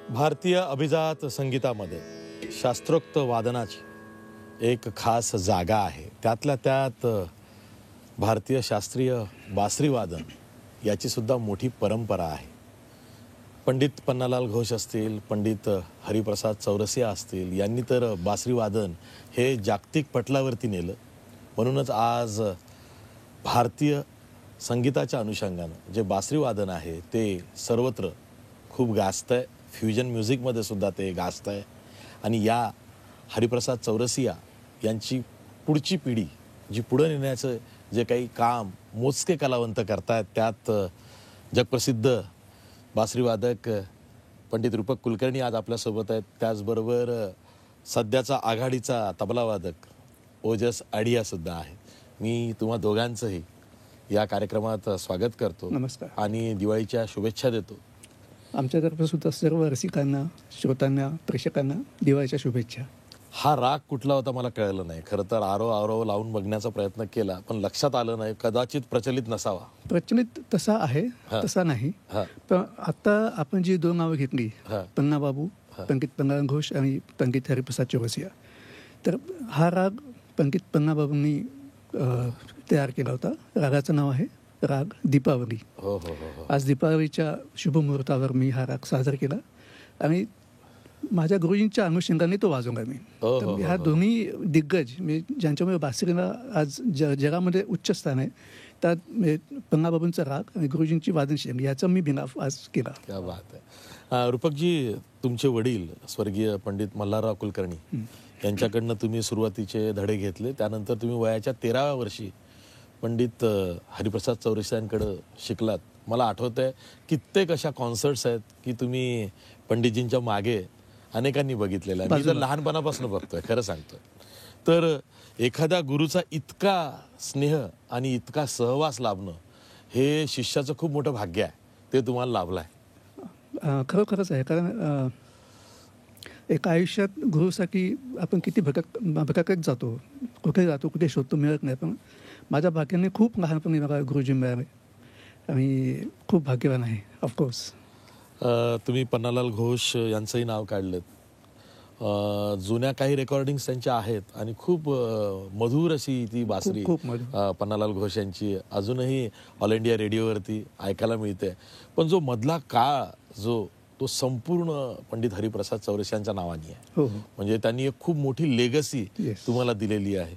भारतीय अभिजात संगीतामध्ये शास्त्रोक्त वादनाची एक खास जागा आहे. त्यातल्या त्यात भारतीय शास्त्रीय बासरी वादन याची सुद्धा मोठी परंपरा आहे. पंडित पन्नालाल घोष असतील, पंडित हरिप्रसाद चौरसिया असतील, यांनी तर बासरी वादन हे जागतिक पटलावरती नेलं. म्हणूनच आज भारतीय संगीताच्या अनुषंगाने जे बासरी वादन आहे ते सर्वत्र खूप गाजतंय. फ्युजन म्युझिकमध्ये सुद्धा ते गाजतंय. आणि या हरिप्रसाद चौरसिया यांची पुढची पिढी जी पुढे नेण्याचं जे काही काम मोजके कलावंत करतायत, त्यात जगप्रसिद्ध बासरी वादक पंडित रूपक कुलकर्णी आज आपल्यासोबत आहेत. त्याचबरोबर सध्याचा आघाडीचा तबला वादक ओजस आडिया सुद्धा आहे. मी तुम्हा दोघांचंही या कार्यक्रमात स्वागत करतो. नमस्कार आणि दिवाळीच्या शुभेच्छा देतो. आमच्यातर्फे सुद्धा सर्व रसिकांना, श्रोतांना, प्रेक्षकांना दिवाळीच्या शुभेच्छा. हा राग कुठला होता मला कळलं नाही. खरं तर आरो आरो लावून बघण्याचा प्रयत्न केला, पण लक्षात आलं नाही. कदाचित प्रचलित नसावा. प्रचलित तसा आहे, तसा नाही. हा. पण आता आपण जी 2 नावं घेतली, हा. पन्नाबाबू, पंडित पन्नालाल घोष आणि पंडित हरिप्रसाद चौरसिया, तर हा राग पंडित पन्नाबाबूंनी तयार केला होता. रागाचं नाव आहे राग दीपावली. हो हो हो हो. आज दीपावलीच्या शुभमुहूर्तावर मी हा राग सादर केला आणि माझ्या गुरुजींच्या अनुषंगाने तो वाजवला मी. हो, तर हो, ह्या हो. दोन्ही दिग्गज ज्यांच्यामुळे बासरीला आज जगामध्ये उच्च स्थान आहे, त्यात पन्नाबाबूंचा राग आणि गुरुजींची वादनशैली याचा मी भिनाफ आज केला. क्या बात आहे. रूपकजी, तुमचे वडील स्वर्गीय पंडित मल्हारराव कुलकर्णी यांच्याकडनं तुम्ही सुरुवातीचे धडे घेतले. त्यानंतर तुम्ही वयाच्या 13व्या वर्षी पंडित हरिप्रसाद चौरसियांकडे शिकलात. मला आठवत आहे कित्येक अशा कॉन्सर्ट्स आहेत की तुम्ही पंडितजींच्या मागे अनेकांनी बघितलेलं आहे. मी तर लहानपणापासून बघतोय, खरं सांगतोय. तर एखाद्या गुरुचा इतका स्नेह आणि इतका सहवास लाभणं हे शिष्याचं खूप मोठं भाग्य आहे. ते तुम्हाला लाभलं आहे. खरोखरच आहे. कारण एका आयुष्यात गुरुसाठी आपण किती भटकत जातो, कुठे शोधतो, मिळत नाही. पण माझ्या भाग्याने खूप लहानपणी मला गुरुजी मिळाले आणि खूप भाग्यवान आहे. ऑफकोर्स तुम्ही पन्नालाल घोष यांचंही नाव काढलं. जुन्या काही रेकॉर्डिंग्स त्यांच्या आहेत आणि खूप मधुर अशी ती बासरी खूप पन्नालाल घोष यांची अजूनही ऑल इंडिया रेडिओवरती ऐकायला मिळते. पण जो मधला काळ तो संपूर्ण पंडित हरिप्रसाद चौरसियांच्या नावाने आहे. हो. म्हणजे त्यांनी एक खूप मोठी लेगसी तुम्हाला दिलेली आहे.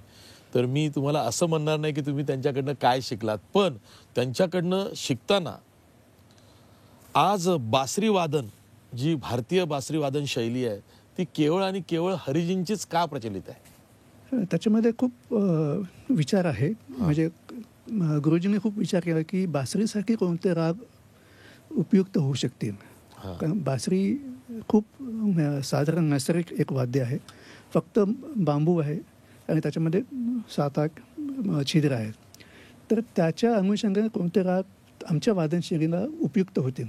तर मी तुम्हाला असं म्हणणार नाही की तुम्ही त्यांच्याकडनं काय शिकलात, पण त्यांच्याकडनं शिकताना आज बासरी वादन, जी भारतीय बासरी वादन शैली आहे, ती केवळ आणि केवळ हरिजींचीच का प्रचलित आहे? त्याच्यामध्ये खूप विचार आहे. म्हणजे गुरुजींनी खूप विचार केला की बासरीसाठी कोणते राग उपयुक्त होऊ शकतील. कारण बासरी खूप साधारण नैसर्गिक एक वाद्य आहे. फक्त बांबू आहे आणि त्याच्यामध्ये 7-8 छिद्र आहेत. तर त्याच्या अनुषंगाने कोणते राग आमच्या वादनशैलीला उपयुक्त होतील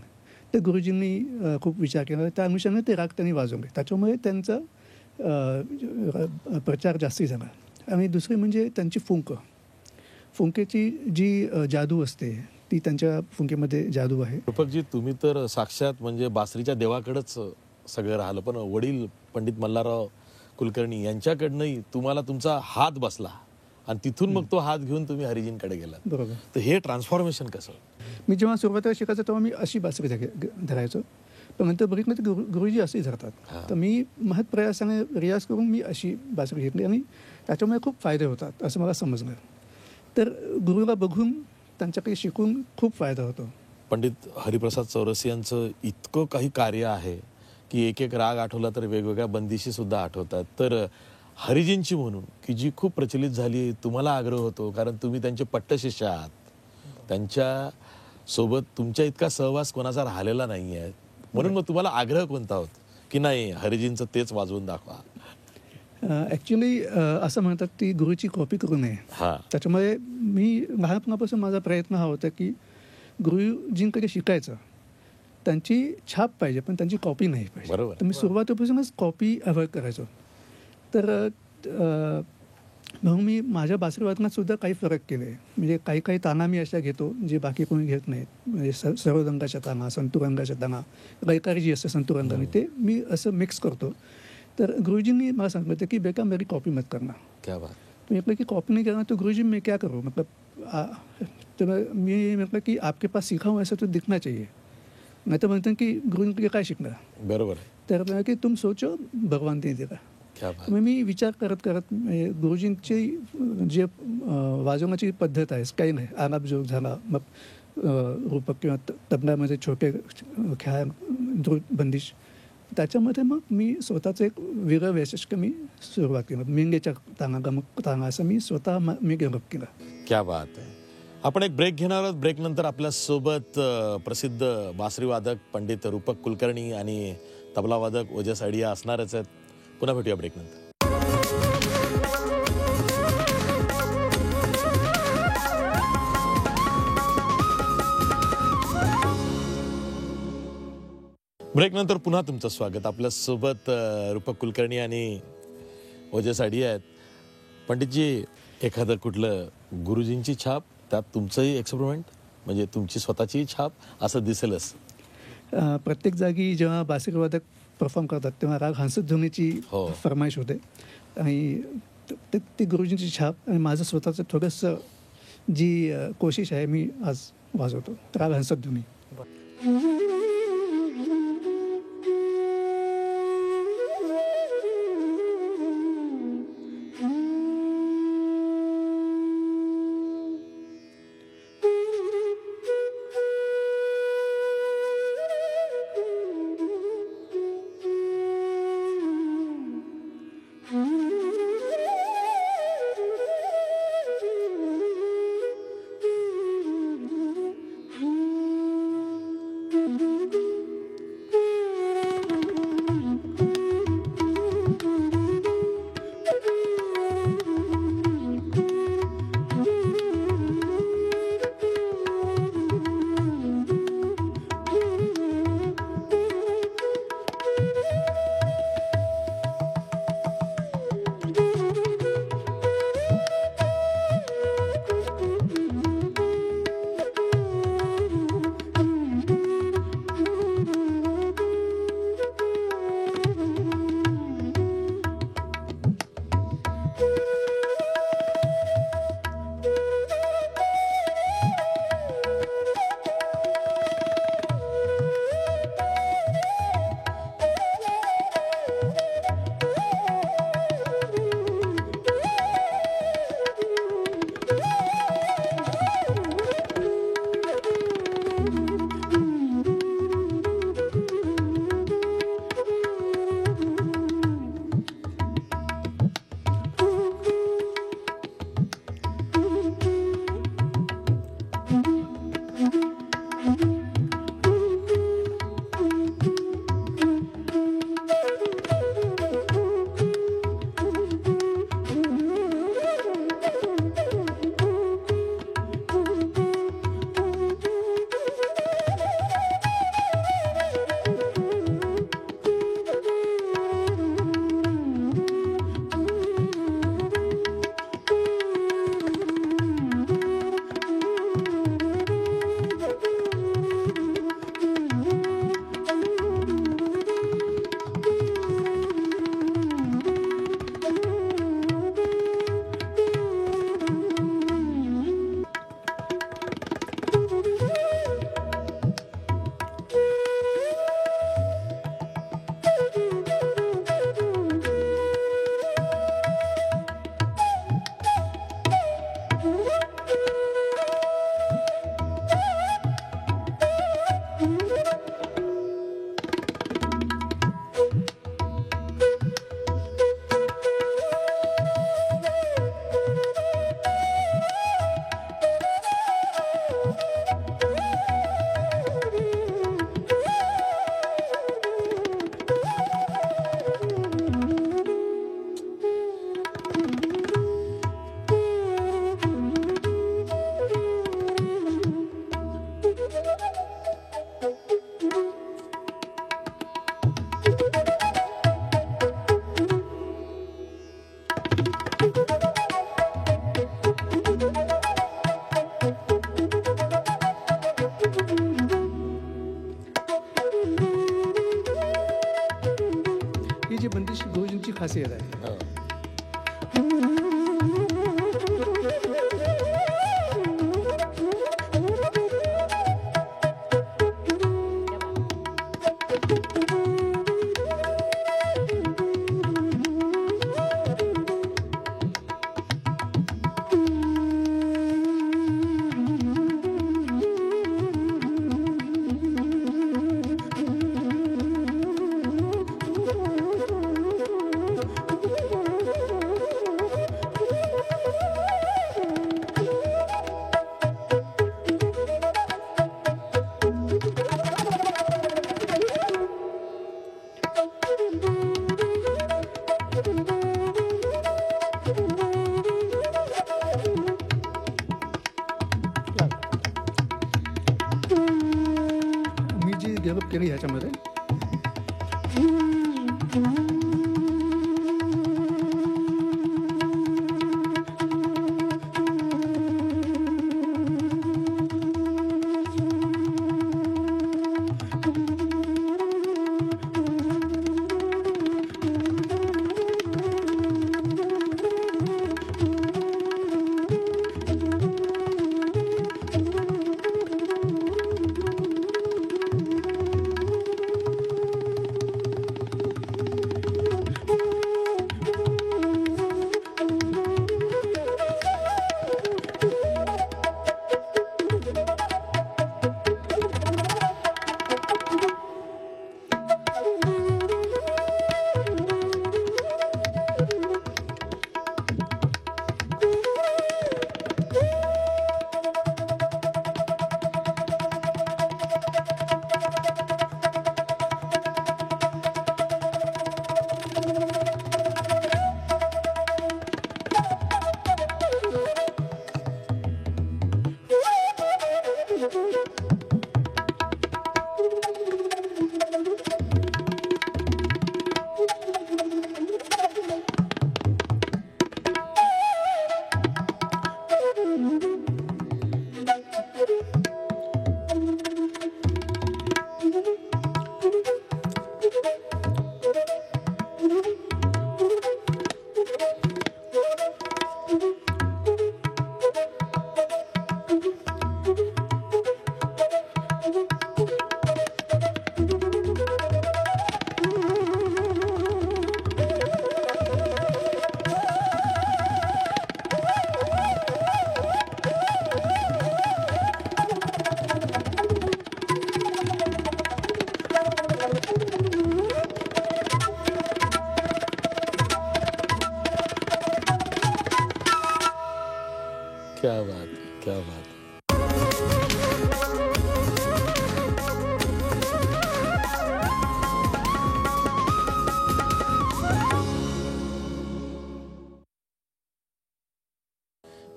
ते गुरुजींनी खूप विचार केला. त्या अनुषंगाने ते राग त्यांनी वाजवले. त्याच्यामुळे त्यांचा प्रचार जास्ती झाला. आणि दुसरी म्हणजे त्यांची फुंकेची जी जादू असते ती त्यांच्या फुंकेमध्ये जादू आहे. रूपकजी, तुम्ही तर साक्षात म्हणजे बासरीच्या देवाकडेच सगळं राहिलं, पण वडील पंडित मल्हारराव कुलकर्णी यांच्याकडनंही तुम्हाला तुमचा हात बसला आणि तिथून मग तो हात घेऊन तुम्ही हरिजींकडे गेलात. बरोबर. तर हे ट्रान्सफॉर्मेशन कसं? मी जेव्हा सुरुवातीला शिकायचं तेव्हा मी अशी बासरी धरायचो, पण नंतर बघितलं तर गुरुजी असेही धरतात. तर मी महत् प्रयासाने रियाज करून मी अशी बासरी घेतली आणि त्याच्यामुळे खूप फायदे होतात असं मला समजलं. तर गुरुला बघून त्यांच्याकडे शिकून खूप फायदा होतो. पंडित हरिप्रसाद चौरसियांचं इतकं काही कार्य आहे की एक एक राग आठवला तर वेगवेगळ्या बंदिशी सुद्धा आठवतात. तर हरिजींची म्हणून की जी खूप प्रचलित झाली, तुम्हाला आग्रह होतो कारण तुम्ही त्यांचे पट्टशिष्य आहात. त्यांच्या सोबत तुमच्या इतका सहवास कोणाचा राहिलेला नाही आहे, म्हणून मग तुम्हाला आग्रह कोणता होत की नाही हरिजींचं तेच वाजवून दाखवा? ॲक्च्युली असं म्हणतात ती गुरुची कॉपी करू नये. त्याच्यामुळे मी लहानपणापासून माझा प्रयत्न हा होता की गुरुजींकडे शिकायचं, त्यांची छाप पाहिजे पण त्यांची कॉपी नाही पाहिजे. बरोबर. तर मी सुरुवातीपासूनच कॉपी अवॉइड करायचो. तर म्हणून मी माझ्या बासरी वादनात सुद्धा काही फरक केले. म्हणजे काही ताना मी अशा घेतो जे बाकी कोणी घेत नाहीत. म्हणजे सर्वरंगाच्या ताना, संतुरंगाच्या ताना, गैकारी जी असते संतुरंगाने, ते मी असं मिक्स करतो. तर गुरुजींनी मला सांगितलं की बेटा मेरी कॉपी मत करना. क्या बात. तो म्हटलं की कॉपी नहीं करना तो गुरुजी मैं क्या करूँ, मतलब तो मी म्हटलं की आपके पास सीखा हूँ ऐसा तो दिखना चाहिए. नाही तर म्हणतात की गुरुजींकडे काय शिकणार. बरोबर. तर की तुम सोचो भगवान दे देगा. मग मी विचार करत गुरुजींची जे वाजवण्याची पद्धत आहे, काही नाही आलाप जोग झाला, मग रूपक किंवा तबल्यामध्ये छोटे खेळ, बंदिश, त्याच्यामध्ये मग मी स्वतःचं एक वेगळं वैशिष्ट्य मी सुरुवात केलं. मेंगेच्या तांगा, गमक तांगा असं मी स्वतः मी डेव्हलप केलं. क्या बात आहे. आपण एक ब्रेक घेणार आहोत. ब्रेक नंतर आपल्यासोबत प्रसिद्ध बासरीवादक पंडित रूपक कुलकर्णी आणि तबलावादक ओजस अडिया असणारच आहेत. पुन्हा भेटूया ब्रेक नंतर. ब्रेक नंतर पुन्हा तुमचं स्वागत. आपल्यासोबत रूपक कुलकर्णी आणि ओजस आयडिया आहेत. पंडितजी, एखादं कुठलं गुरुजींची छाप, त्यात तुमचंही एक्सपेरिमेंट, म्हणजे तुमची स्वतःची छाप असं दिसेलच. प्रत्येक जागी जेव्हा बासरी वादक परफॉर्म करतात तेव्हा राग हंसध्वनीची हो. फरमाईश होते आणि ती गुरुजींची छाप आणि माझं स्वतःचं थोडंसं जी कोशिश आहे मी आज वाजवतो राग हंसध्वनी. ही बंदिश गुरुजींची खासियत आहे. हो. मी जी डेव्हलप केली ह्याच्यामध्ये क्या बात है, क्या बात है.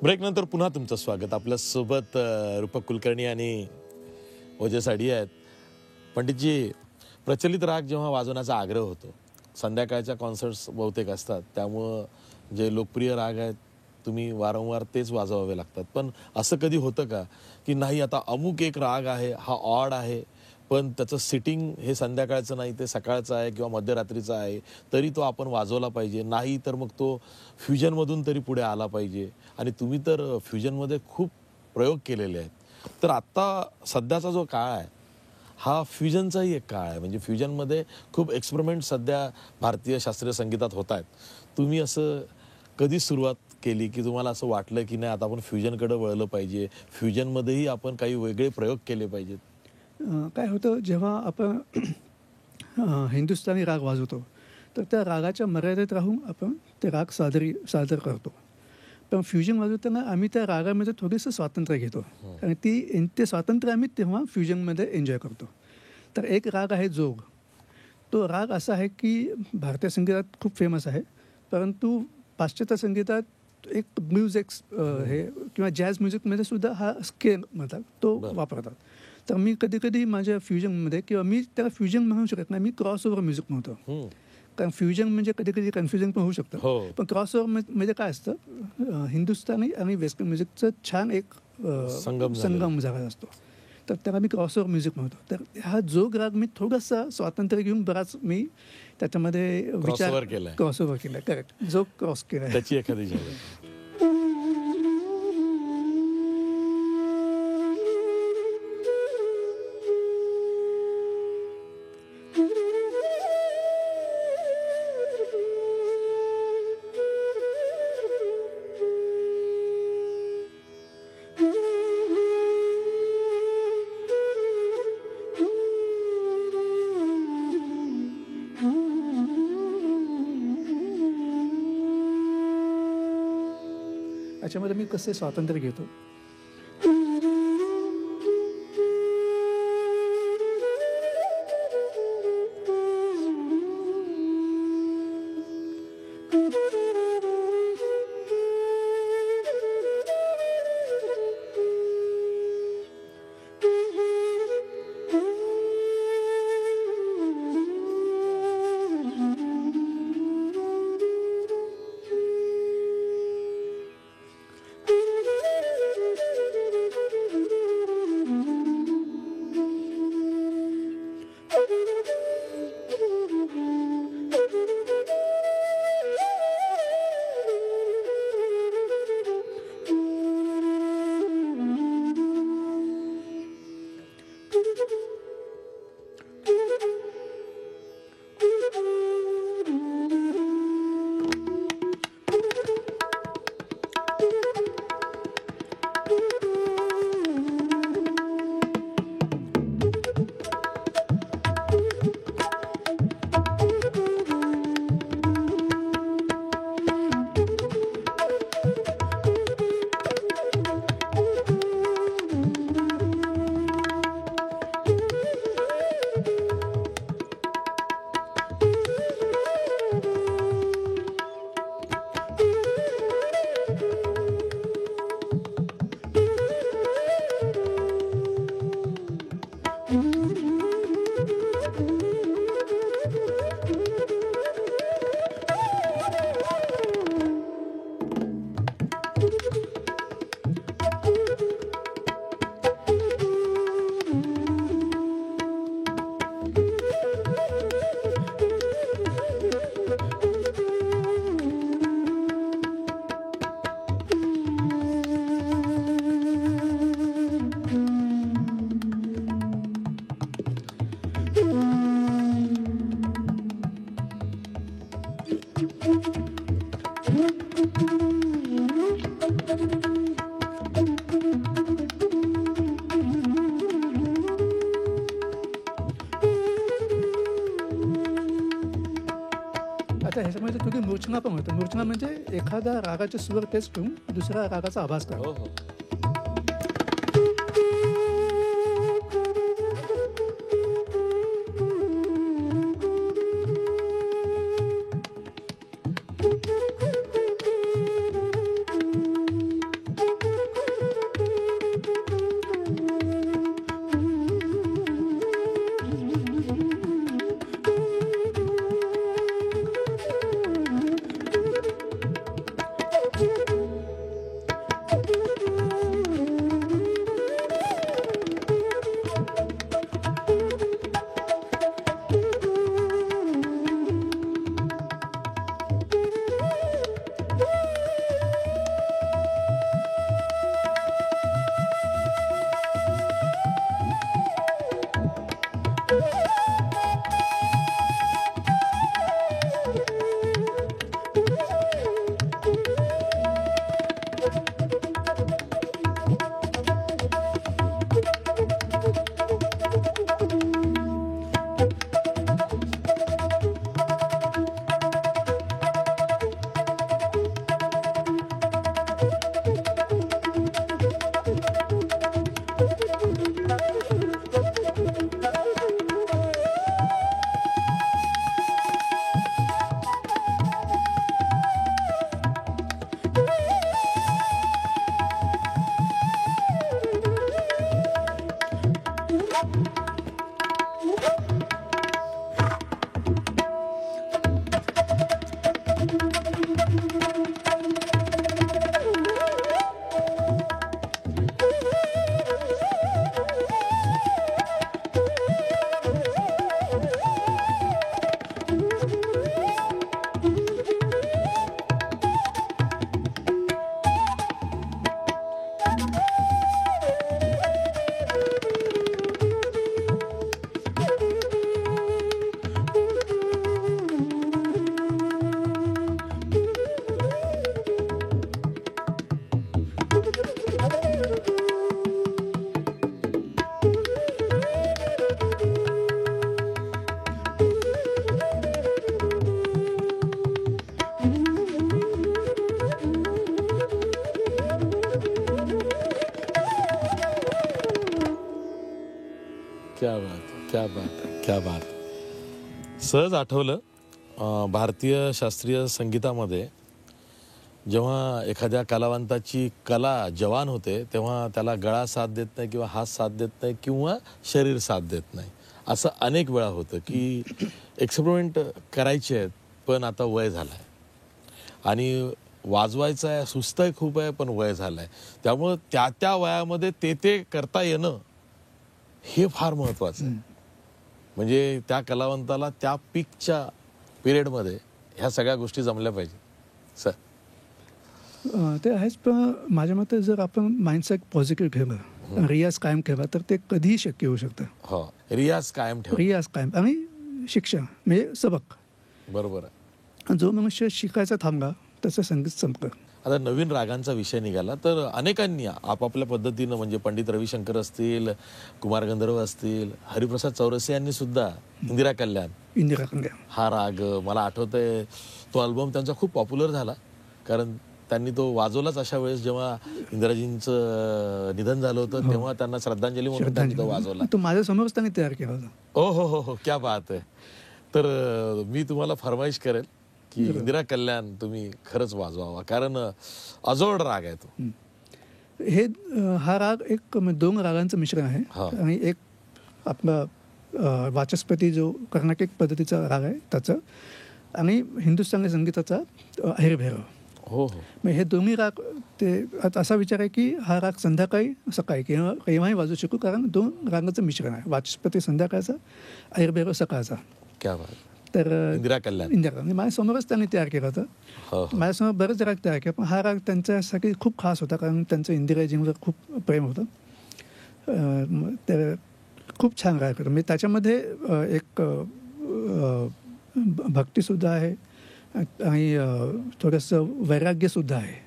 ब्रेक नंतर पुन्हा तुमचं स्वागत. आपल्या सोबत रूपक कुलकर्णी आणि ओजस अडी आहेत. पंडितजी, प्रचलित राग जेव्हा वाजवण्याचा आग्रह होतो, संध्याकाळच्या कॉन्सर्ट्स बहुतेक असतात, त्यामुळं जे लोकप्रिय राग आहेत तुम्ही वारंवार तेच वाजवावे लागतात. पण असं कधी होतं का की नाही, आता अमुक एक राग आहे, हा ऑड आहे, पण त्याचं सिटिंग हे संध्याकाळचं नाही, ते सकाळचं आहे किंवा मध्यरात्रीचं आहे, तरी तो आपण वाजवला पाहिजे, नाही तर मग तो फ्युजनमधून तरी पुढे आला पाहिजे. आणि तुम्ही तर फ्युजनमध्ये खूप प्रयोग केलेले आहेत. तर आत्ता सध्याचा जो काळ आहे हा फ्युजनचाही एक काळ आहे. म्हणजे फ्युजनमध्ये खूप एक्सपेरिमेंट सध्या भारतीय शास्त्रीय संगीतात होत आहेत. तुम्ही असं कधी सुरुवात केली की तुम्हाला असं वाटलं की नाही, आता आपण फ्युजनकडे वळलं पाहिजे, फ्युजनमध्येही आपण काही वेगळे प्रयोग केले पाहिजेत? काय होतं, जेव्हा आपण हिंदुस्थानी राग वाजवतो तर त्या रागाच्या मर्यादेत राहून आपण ते राग सादर करतो. पण फ्युजन वाजवताना आम्ही त्या रागामध्ये थोडंसं स्वातंत्र्य घेतो आणि ते स्वातंत्र्य आम्ही तेव्हा फ्युजनमध्ये एन्जॉय करतो. तर एक राग आहे जोग. तो राग असा आहे की भारतीय संगीतात खूप फेमस आहे, परंतु पाश्चात्य संगीतात एक म्युझिक हे किंवा जॅझ म्युझिकमध्ये सुद्धा हा स्केल म्हणतात तो वापरतात. तर मी कधी कधी माझ्या फ्युजनमध्ये, किंवा मी त्याला फ्युजन म्हणू शकत नाही, मी क्रॉस ओव्हर म्युझिक म्हणतो. कारण फ्युजन म्हणजे कधी कधी कन्फ्युजन पण होऊ शकतं. पण क्रॉस ओव्हर म्हणजे काय असतं, हिंदुस्थानी आणि वेस्टर्न म्युझिकचं छान एक संगम झाला असतो. तर त्याला मी क्रॉस ओव्हर म्युझिक म्हणतो. तर हा जोग राग मी थोडासा स्वातंत्र्य घेऊन बराच मी त्याच्यामध्ये क्रॉस ओव्हर केला. करेक्ट, जोग क्रॉस केला. त्याची एखादी त्याच्यामध्ये मी कसे स्वातंत्र्य घेतो. आता ह्याच्यामध्ये थोडी मूर्छना पण होतं. मूर्छना म्हणजे एखादा रागाचे स्वर तेच ठेवून दुसऱ्या रागाचा आभास करा. हो हो. क्या बात है, क्या बात है, क्या बात है. सहज आठवलं भारतीय शास्त्रीय संगीतामध्ये जेव्हा एखाद्या कलावंताची कला जवान होते तेव्हा त्याला गळा साथ देत नाही किंवा हात साथ देत नाही किंवा शरीर साथ देत नाही. असं अनेक वेळा होतं की एक्सपेरिमेंट करायचे आहेत पण आता वय झालं आहे आणि वाजवायचं आहे, सुस्त आहे खूप आहे पण वय झालं आहे. त्यामुळं त्या त्या वयामध्ये ते करता येणं हे फार महत्त्वाचं आहे. म्हणजे त्या कलावंताला त्या पीकच्या पिरियडमध्ये ह्या सगळ्या गोष्टी जमल्या पाहिजे. सर ते आहेच, पण माझ्या मते जर आपण माइंडसेट पॉझिटिव्ह ठेवलं, रियाज कायम ठेवा तर ते कधीही शक्य होऊ शकतं. हो, रियाज कायम ठेवा. रियाज कायम आणि शिक्षण म्हणजे सबक. बरोबर आहे. जो मनुष्य शिकायचा थांबला त्याचं संगीत संपलं. आता नवीन रागांचा विषय निघाला तर अनेकांनी आपापल्या पद्धतीनं म्हणजे पंडित रविशंकर असतील, कुमार गंधर्व असतील, हरिप्रसाद चौरसे यांनी सुद्धा इंदिरा कल्याण हा राग मला आठवतंय तो अल्बम त्यांचा खूप पॉप्युलर झाला कारण त्यांनी तो वाजवलाच अशा वेळेस जेव्हा इंदिराजींचं निधन झालं होतं तेव्हा त्यांना श्रद्धांजली म्हणून त्यांनी तो वाजवला. तो माझ्या समोरच त्यांनी तयार केला होता. हो हो हो हो, क्या बात आहे. तर मी तुम्हाला फरमाईश करेल की इंदिरा कल्याण तुम्ही खरंच वाजवावा कारण अजोड राग आहे तो. हे हा राग एक दोन रागांचं मिश्रण आहे आणि एक आपला वाचस्पती जो कर्नाटक पद्धतीचा राग आहे त्याचं आणि हिंदुस्थानी संगीताचा अहिरभैरव. हो हो, मग हे दोन्ही राग ते असा विचार आहे की हा राग संध्याकाळी सकाळी किंवा केव्हाही वाजू शकू कारण दोन रागांचं मिश्रण आहे. वाचस्पती संध्याकाळचा, अहिरभैरव सकाळचा. क्या बात. तर इंदिरा कल्याण माझ्यासमोरच त्यांनी तयार केला होता. माझ्यासमोर बरेच राग तयार केले पण हा राग त्यांच्यासाठी खूप खास होता कारण त्यांचं इंदिराजींवर खूप प्रेम होतं. तर खूप छान राग होता. म्हणजे त्याच्यामध्ये एक भक्तीसुद्धा आहे आणि थोडंसं वैराग्यसुद्धा आहे.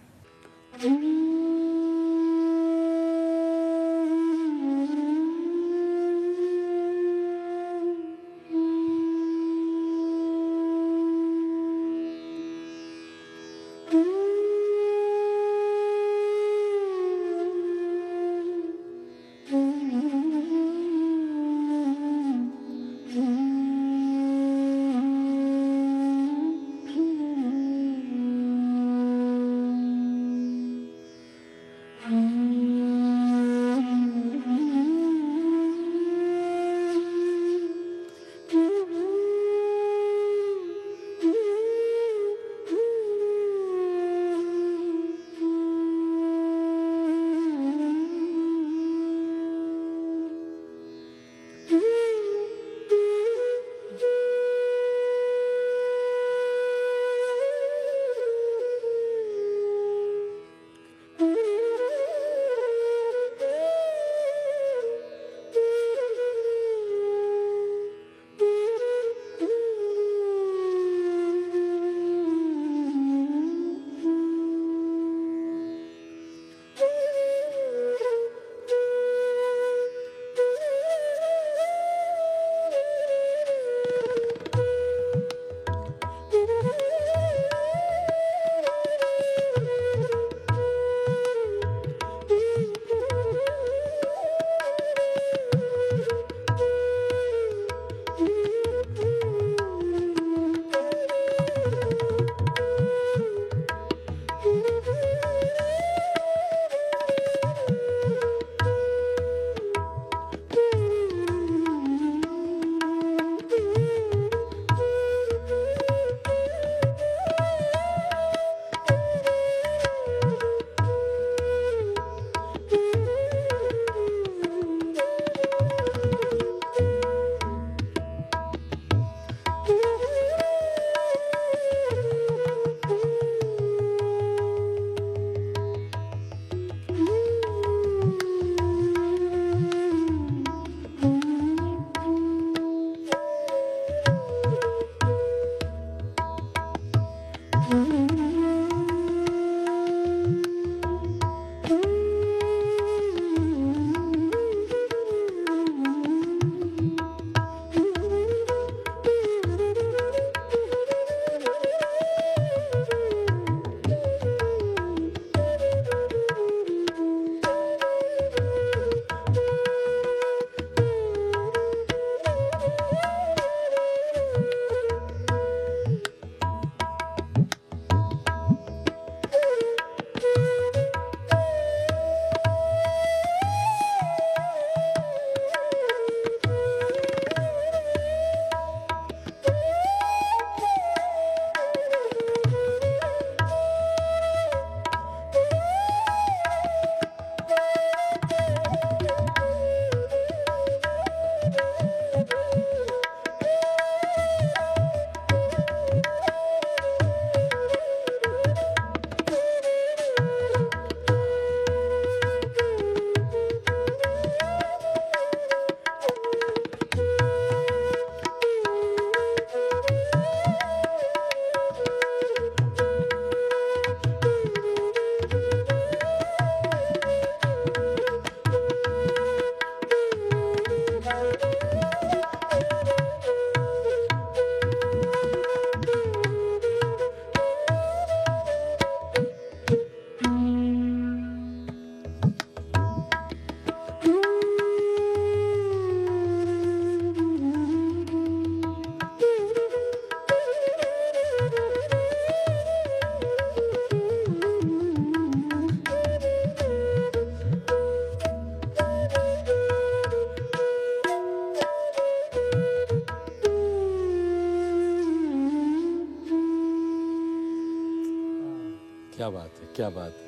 क्या बात आहे, क्या बात आहे.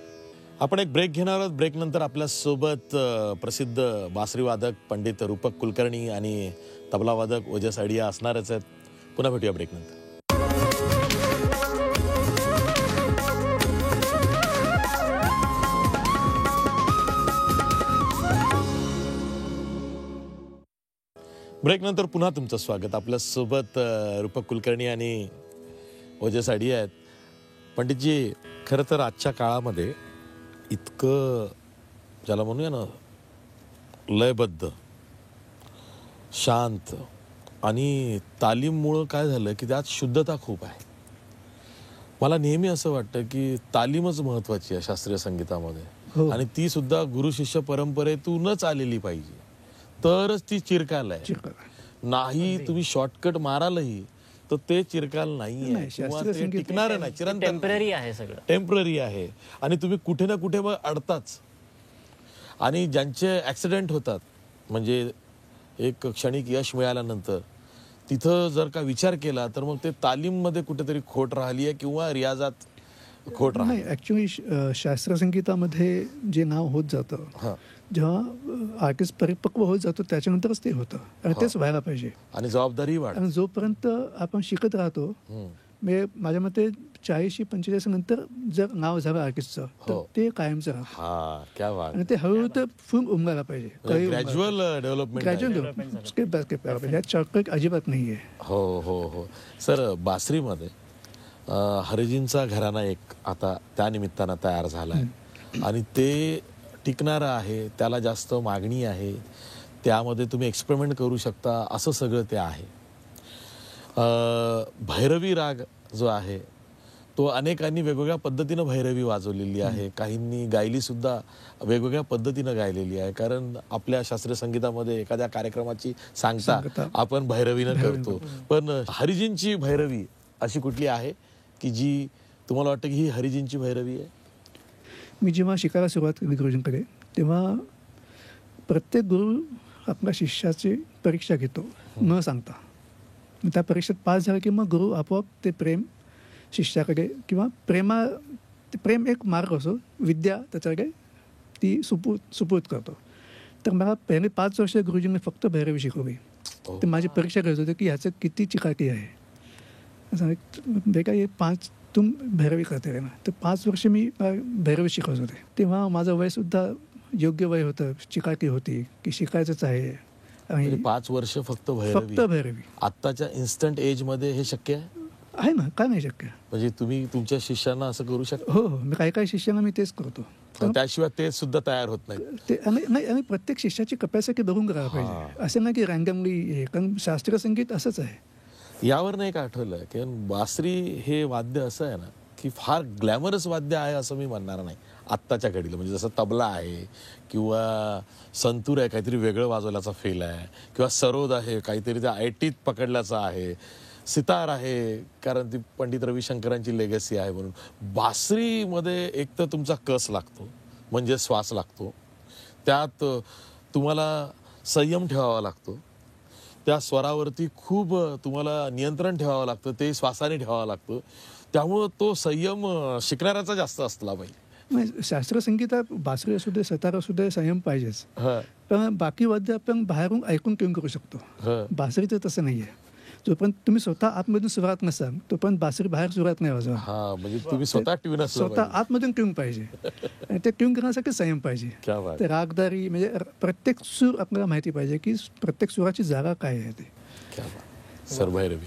आपण एक ब्रेक घेणार आहोत. ब्रेक नंतर आपल्या सोबत प्रसिद्ध बासरी वादक पंडित रूपक कुलकर्णी आणि तबला वादक ओजस अडिया असणारच आहेत. पुन्हा भेटूया ब्रेक नंतर. ब्रेक नंतर पुन्हा तुमचं स्वागत. आपल्या सोबत रूपक कुलकर्णी आणि ओजे साडी आहेत. पंडितजी, खरं तर आजच्या काळामध्ये इतकं ज्याला म्हणूया ना लयबद्ध, शांत आणि तालीममुळं काय झालं की त्यात शुद्धता खूप आहे. मला नेहमी असं वाटतं की तालीमच महत्वाची आहे शास्त्रीय संगीतामध्ये. हो. आणि ती सुद्धा गुरु शिष्य परंपरेतूनच आलेली पाहिजे, तरच ती चिरकाल आहे. नाही तुम्ही शॉर्टकट मारालही तर ते चिरकाल नाहीये नाही, किंवा शास्त्रीय ते संगीत टिकणार नाही, चिरंतन टेम्पररी आहे सगळं. टेम्पररी आहे. आणि तुम्ही कुठे ना कुठे मग अडताच. आणि ज्यांचे ऍक्सिडेंट होतात म्हणजे एक क्षणिक यश मिळाल्यानंतर तिथं जर का विचार केला तर मग ते तालीममध्ये कुठेतरी खोट राहिली आहे किंवा रियाजात खोट राहिली. नाही, ॲक्च्युली शास्त्रीय संगीतामध्ये जे नाव होत जातं, हां. जेव्हा आर्टिस्ट परिपक्व होत जातो त्याच्यानंतरच ते होतं आणि तेच व्हायला पाहिजे. आणि जबाबदारी वाढ. आणि जोपर्यंत आपण शिकत राहतो, म्हणजे माझ्या मते 40-45 नंतर जर नाव झालं आर्टिस्टचं तर हो. ते कायमचं राहतं. हा, क्या बात. आणि ते हळूहळू तर फुल उमगायला पाहिजे. Gradual development. Gradual step by step करायला पाहिजे. यात शॉर्टकट अजिबात नाही आहे. हो हो हो. सर, बासरीमध्ये हरिजींचा घराणा एक आता त्या निमित्तानं तयार झाला आहे आणि ते टिकणारं आहे, त्याला जास्त मागणी आहे, त्यामध्ये तुम्ही एक्सपेरिमेंट करू शकता, असं सगळं ते आहे. भैरवी राग जो आहे तो अनेकांनी वेगवेगळ्या पद्धतीनं भैरवी वाजवलेली आहे, काहींनी गायली सुद्धा वेगवेगळ्या पद्धतीनं गायलेली आहे. कारण आपल्या शास्त्रीय संगीतामध्ये एखाद्या कार्यक्रमाची सांगता आपण भैरवीनं करतो, पण हरिजींची भैरवी अशी कुठली आहे की जी तुम्हाला वाटतं की ही हरिजींची भैरवी आहे? मी जेव्हा शिकायला सुरुवात केली गुरुजींकडे तेव्हा प्रत्येक गुरु आपल्या शिष्याची परीक्षा घेतो न सांगता. त्या परीक्षेत पास झालं की मग गुरु आपोआप ते प्रेम शिष्याकडे किंवा प्रेम एक मार्ग असो, विद्या त्याच्याकडे ती सुपूर्द करतो. तर मला पहिले 5 वर्ष गुरुजींनी फक्त भैरवी शिकवली. ते माझी परीक्षा करत होते की ह्याचं किती चिकाटी आहे. बेका हे 5 तुम भैरवी करते ना. तर 5 वर्ष मी भैरवी शिकवत होते. तेव्हा माझं वयसुद्धा योग्य वय होतं, चिकाटी होती की शिकायचंच आहे. आणि 5 वर्ष फक्त भैरवी. आत्ताच्या इन्स्टंट एज मध्ये हे शक्य आहे ना? काय नाही शक्य? म्हणजे तुम्ही तुमच्या शिष्यांना असं करू शकता? हो, मी काही शिष्यांना मी तेच करतो. त्याशिवाय ते सुद्धा तयार होत नाही. ते नाही, आणि प्रत्येक शिष्याची कपॅसिटी बघून करायला पाहिजे. असं नाही की रँडमली हे, कारण शास्त्रीय संगीत असंच आहे. यावर नाही का आठवलं की बासरी हे वाद्य असं आहे ना की फार ग्लॅमरस वाद्य आहे असं मी म्हणणार नाही आत्ताच्या घडीला. म्हणजे जसं तबला आहे किंवा संतूर आहे, काहीतरी वेगळं वाजवल्याचा फेल आहे, किंवा सरोद आहे, काहीतरी त्या आयटीत पकडल्याचा आहे, सितार आहे कारण ती पंडित रविशंकरांची लेगसी आहे म्हणून. बासरीमध्ये एक तर तुमचा कस लागतो म्हणजे श्वास लागतो, त्यात तुम्हाला संयम ठेवावा लागतो, त्या स्वरावरती खूप तुम्हाला नियंत्रण ठेवावं लागतं, ते श्वासाने ठेवावं लागतं. त्यामुळं तो संयम शिकणाऱ्याचा जास्त असला पाहिजे. शास्त्रीय संगीतात बासरी असू दे, सतार असू दे, संयम पाहिजेच. पण बाकी वाद्य आपण बाहेरून ऐकून ट्यून करू शकतो. बासरीचं तसं नाही आहे. जोपर्यंत तुम्ही स्वतः आतमधून सुरुवात नसाल तोपर्यंत बासरी बाहेर सुरुवात नाही वाजवा. म्हणजे तुम्ही स्वतः ट्यून स्वतः आतमधून ट्यून पाहिजे. आणि ते ट्यून करण्यासाठी संयम पाहिजे. ते रागदारी म्हणजे प्रत्येक सूर आपल्याला माहिती पाहिजे की प्रत्येक सुराची जागा काय आहे ते. सर, भैरवी.